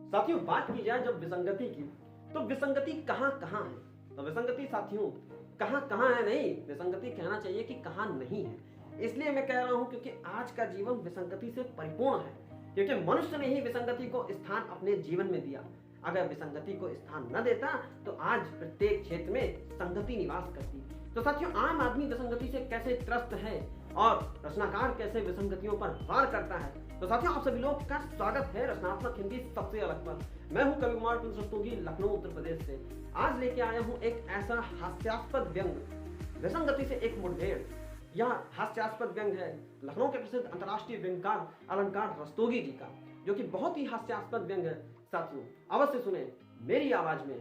साथियों, बात की जाए जब विसंगति की, तो विसंगति कहाँ कहाँ है। तो विसंगति साथियों कहाँ कहाँ है, नहीं, विसंगति कहना चाहिए कि कहाँ नहीं है। इसलिए मैं कह रहा हूं क्योंकि आज का जीवन विसंगति से परिपूर्ण है, क्योंकि मनुष्य ने ही विसंगति को स्थान अपने जीवन में दिया। अगर विसंगति को स्थान न देता तो आज प्रत्येक क्षेत्र में संगति निवास करती। तो साथियों, आम आदमी विसंगति से कैसे त्रस्त है और रचनाकार कैसे विसंगतियों पर वार करता है। तो साथियों, आप सभी लोग का स्वागत है रचनात्मक हिंदी सबसे अलग पर। मैं हूं कवि कुमार रस्तोगी, लखनऊ उत्तर प्रदेश से। आज लेके आया हूं एक ऐसा हास्यास्पद व्यंग, विसंगति से एक मुठभेड़। यह हास्यास्पद व्यंग है लखनऊ के प्रसिद्ध अंतर्राष्ट्रीय व्यंगकार अलंकार रस्तोगी जी का, जो कि बहुत ही हास्यास्पद व्यंग है। साथियों, अवश्य सुने मेरी आवाज में।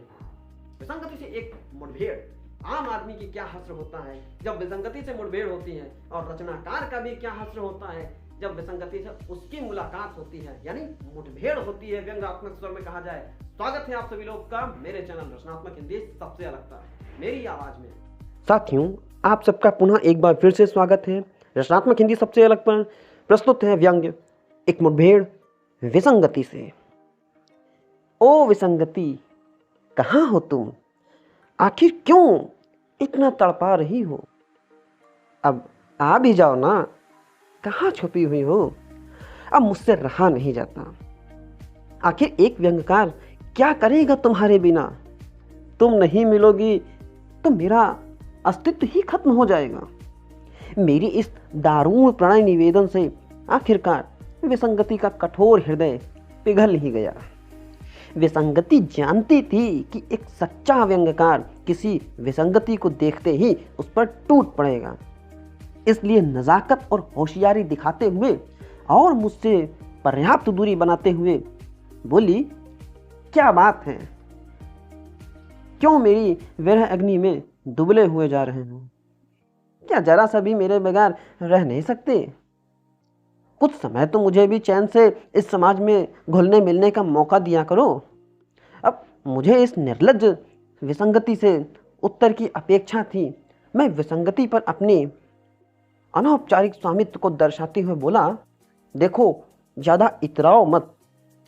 विसंगति से एक मुठभेड़। आम आदमी की क्या हश्र होता है जब विसंगति से मुठभेड़ होती है, और रचनाकार का भी क्या हश्र होता है जब विसंगति से उसकी मुलाकात होती है, यानी मुठभेड़ होती है, व्यंग्यात्मक स्वर में कहा जाए। स्वागत है आप सभी लोग का मेरे चैनल रचनात्मक हिंदी सबसे अलग पर, मेरी आवाज में। साथियों, आप सबका पुनः एक बार फिर से स्वागत है रचनात्मक हिंदी सबसे अलग पर। प्रस्तुत है व्यंग्य एक मुठभेड़ विसंगति से। ओ विसंगति, कहाँ हो तुम? आखिर क्यों इतना तड़पा रही हो? अब आ भी जाओ ना, कहाँ छुपी हुई हो? अब मुझसे रहा नहीं जाता। आखिर एक व्यंग्यकार क्या करेगा तुम्हारे बिना? तुम नहीं मिलोगी तो मेरा अस्तित्व ही खत्म हो जाएगा। मेरी इस दारुण प्रणय निवेदन से आखिरकार विसंगति का कठोर हृदय पिघल ही गया। विसंगति जानती थी कि एक सच्चा व्यंग्यकार किसी विसंगति को देखते ही उस पर टूट पड़ेगा। इसलिए नज़ाकत और होशियारी दिखाते हुए और मुझसे पर्याप्त दूरी बनाते हुए बोली, क्या बात है? क्यों मेरी विरह अग्नि में दुबले हुए जा रहे हो? क्या जरा सा भी मेरे बगैर रह नहीं सकते? कुछ समय तो मुझे भी चैन से इस समाज में घुलने मिलने का मौका दिया करो। अब मुझे इस निर्लज्ज विसंगति से उत्तर की अपेक्षा थी। मैं विसंगति पर अपनी अनौपचारिक स्वामित्व को दर्शाते हुए बोला, देखो, ज़्यादा इतराओ मत।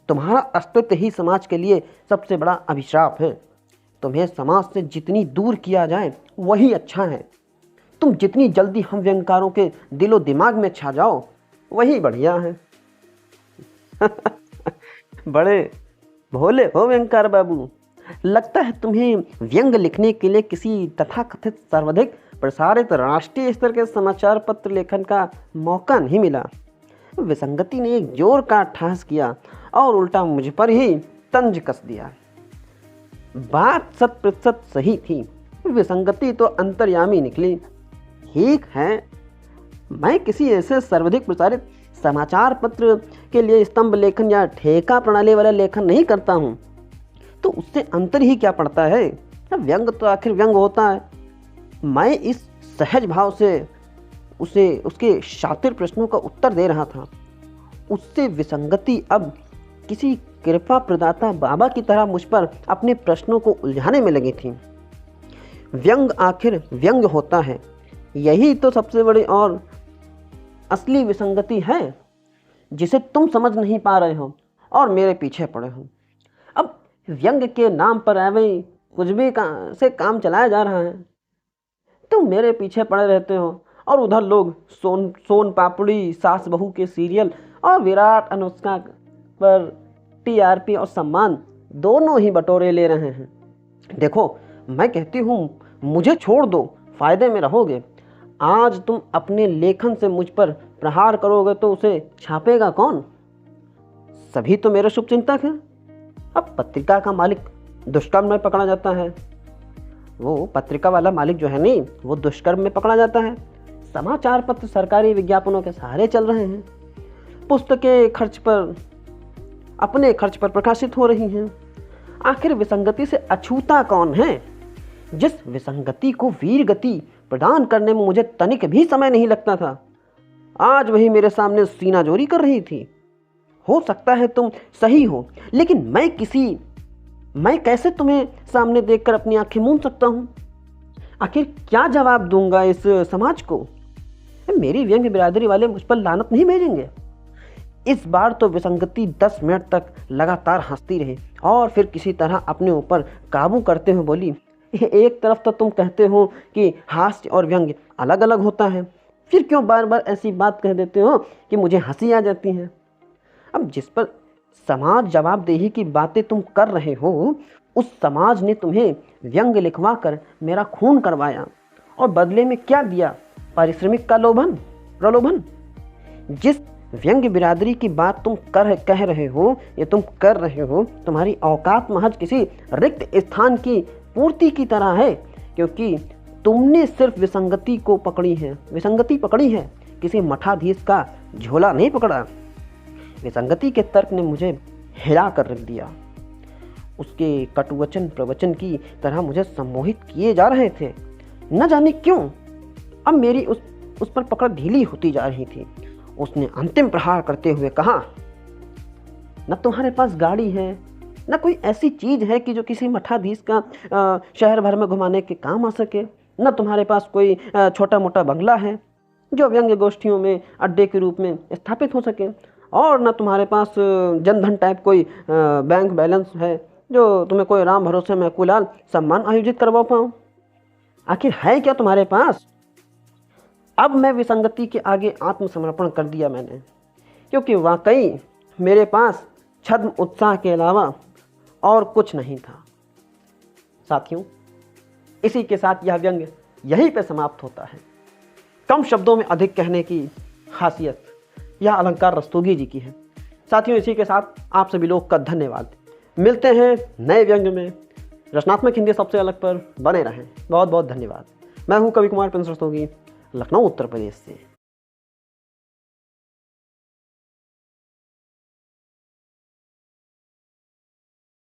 तुम्हारा अस्तित्व ही समाज के लिए सबसे बड़ा अभिशाप है। तुम्हें समाज से जितनी दूर किया जाए वही अच्छा है। तुम जितनी जल्दी हम व्यंग्यकारों के दिलो दिमाग में छा जाओ वही बढ़िया है। बड़े भोले हो व्यंग्यकार बाबू। लगता है तुम्हें व्यंग लिखने के लिए किसी तथाकथित सर्वाधिक प्रसारित राष्ट्रीय स्तर के समाचार पत्र लेखन का मौका नहीं मिला। विसंगति ने एक जोर का ठहास किया और उल्टा मुझ पर ही तंज कस दिया। बात 100% सही थी। विसंगति तो अंतर्यामी निकली। ठीक है, मैं किसी ऐसे सर्वाधिक प्रसारित समाचार पत्र के लिए स्तंभ लेखन या ठेका प्रणाली वाला लेखन नहीं करता हूँ, तो उससे अंतर ही क्या पड़ता है? व्यंग तो आखिर व्यंग होता है। मैं इस सहज भाव से उसे उसके शातिर प्रश्नों का उत्तर दे रहा था। उससे विसंगति अब किसी कृपा प्रदाता बाबा की तरह मुझ पर अपने प्रश्नों को उलझाने में लगी थी। व्यंग आखिर व्यंग होता है, यही तो सबसे बड़ी और असली विसंगति है, जिसे तुम समझ नहीं पा रहे हो और मेरे पीछे पड़े हो। अब व्यंग के नाम पर एवं कुछ भी से काम चलाया जा रहा है। तुम मेरे पीछे पड़े रहते हो और उधर लोग सोन पापड़ी, सास बहू के सीरियल और विराट अनुष्का पर टीआरपी और सम्मान दोनों ही बटोरे ले रहे हैं। देखो, मैं कहती हूँ मुझे छोड़ दो, फायदे में रहोगे। आज तुम अपने लेखन से मुझ पर प्रहार करोगे तो उसे छापेगा कौन? सभी तो मेरे शुभचिंतक हैं। अब पत्रिका का मालिक दुष्कर्म में पकड़ा जाता है, वो पत्रिका वाला मालिक जो है नहीं, वो दुष्कर्म में पकड़ा जाता है। समाचार पत्र सरकारी विज्ञापनों के सहारे चल रहे हैं। पुस्तकें अपने खर्च पर प्रकाशित हो रही हैं। आखिर विसंगति से अछूता कौन है? जिस विसंगति को वीर गति प्रदान करने में मुझे तनिक भी समय नहीं लगता था, आज वही मेरे सामने सीना जोरी कर रही थी। हो सकता है तुम सही हो, लेकिन मैं कैसे तुम्हें सामने देखकर अपनी आंखें मूंद सकता हूं? आखिर क्या जवाब दूंगा इस समाज को? मेरी व्यंग्य बिरादरी वाले मुझ पर लानत नहीं भेजेंगे? इस बार तो विसंगति 10 मिनट तक लगातार हंसती रही और फिर किसी तरह अपने ऊपर काबू करते हुए बोली, एक तरफ तो तुम कहते हो कि हास्य और व्यंग्य अलग अलग होता है, फिर क्यों बार बार ऐसी बात कह देते हो कि मुझे हंसी आ जाती है। अब जिस पर समाज जवाबदेही की बातें तुम कर रहे हो, उस समाज ने तुम्हें व्यंग्य लिखवा कर मेरा खून करवाया और बदले में क्या दिया? पारिश्रमिक का प्रलोभन। जिस व्यंग्य बिरादरी की बात तुम कह रहे हो, ये तुम कर रहे हो, तुम्हारी औकात महज किसी रिक्त स्थान की पूर्ति की तरह है, क्योंकि तुमने सिर्फ विसंगति पकड़ी है, किसी मठाधीश का झोला नहीं पकड़ा। विसंगति के तर्क ने मुझे हिला कर रख दिया। उसके कटुवचन प्रवचन की तरह मुझे सम्मोहित किए जा रहे थे। न जाने क्यों अब मेरी उस पर पकड़ ढीली होती जा रही थी। उसने अंतिम प्रहार करते हुए कहा, न तुम्हारे पास गाड़ी है, न कोई ऐसी चीज है कि जो किसी मठाधीश का शहर भर में घुमाने के काम आ सके, न तुम्हारे पास कोई छोटा मोटा बंगला है जो व्यंग्य गोष्ठियों में अड्डे के रूप में स्थापित हो सके, और न तुम्हारे पास जनधन टाइप कोई बैंक बैलेंस है जो तुम्हें कोई राम भरोसे में कुलाल सम्मान आयोजित करवा पाऊँ। आखिर है क्या तुम्हारे पास? अब मैं विसंगति के आगे आत्मसमर्पण कर दिया मैंने, क्योंकि वाकई मेरे पास छद्म उत्साह के अलावा और कुछ नहीं था। साथियों, इसी के साथ यह व्यंग्य यहीं पे समाप्त होता है। कम शब्दों में अधिक कहने की खासियत यह अलंकार रस्तोगी जी की है। साथियों, इसी के साथ आप सभी लोग का धन्यवाद। मिलते हैं नए व्यंग्य में। रचनात्मक हिंदी सबसे अलग पर बने रहें। बहुत बहुत धन्यवाद। मैं हूं कवि कुमार प्रिंस रस्तोगी, लखनऊ उत्तर प्रदेश से।